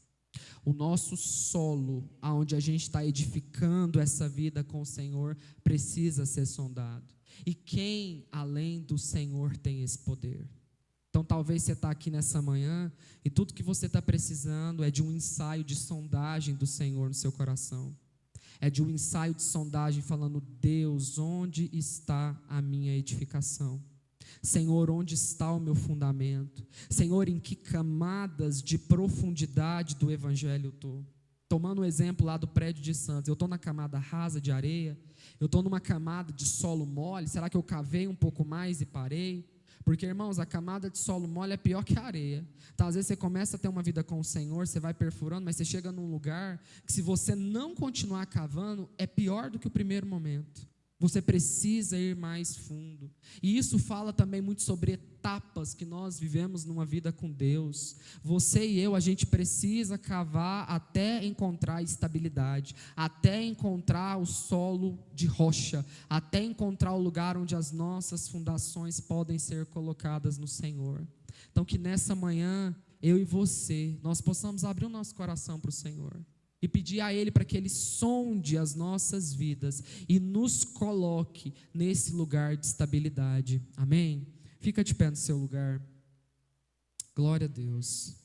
O nosso solo, aonde a gente está edificando essa vida com o Senhor, precisa ser sondado. E quem, além do Senhor, tem esse poder? Então, talvez você está aqui nessa manhã e tudo que você está precisando é de um ensaio de sondagem do Senhor no seu coração. É de um ensaio de sondagem falando: Deus, onde está a minha edificação? Senhor, onde está o meu fundamento? Senhor, em que camadas de profundidade do Evangelho eu estou? Tomando o exemplo lá do prédio de Santos, eu estou na camada rasa de areia? Eu estou numa camada de solo mole? Será que eu cavei um pouco mais e parei? Porque, irmãos, a camada de solo mole é pior que a areia. Então, às vezes você começa a ter uma vida com o Senhor, você vai perfurando, mas você chega num lugar que, se você não continuar cavando, é pior do que o primeiro momento. Você precisa ir mais fundo. E isso fala também muito sobre etapas que nós vivemos numa vida com Deus. Você e eu, a gente precisa cavar até encontrar estabilidade, até encontrar o solo de rocha, até encontrar o lugar onde as nossas fundações podem ser colocadas no Senhor. Então, que nessa manhã, eu e você, nós possamos abrir o nosso coração para o Senhor e pedir a Ele para que Ele sonde as nossas vidas e nos coloque nesse lugar de estabilidade. Amém? Fica de pé no seu lugar. Glória a Deus.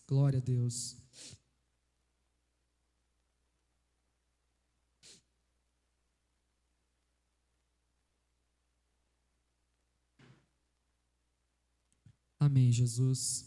Glória a Deus. Amém, Jesus.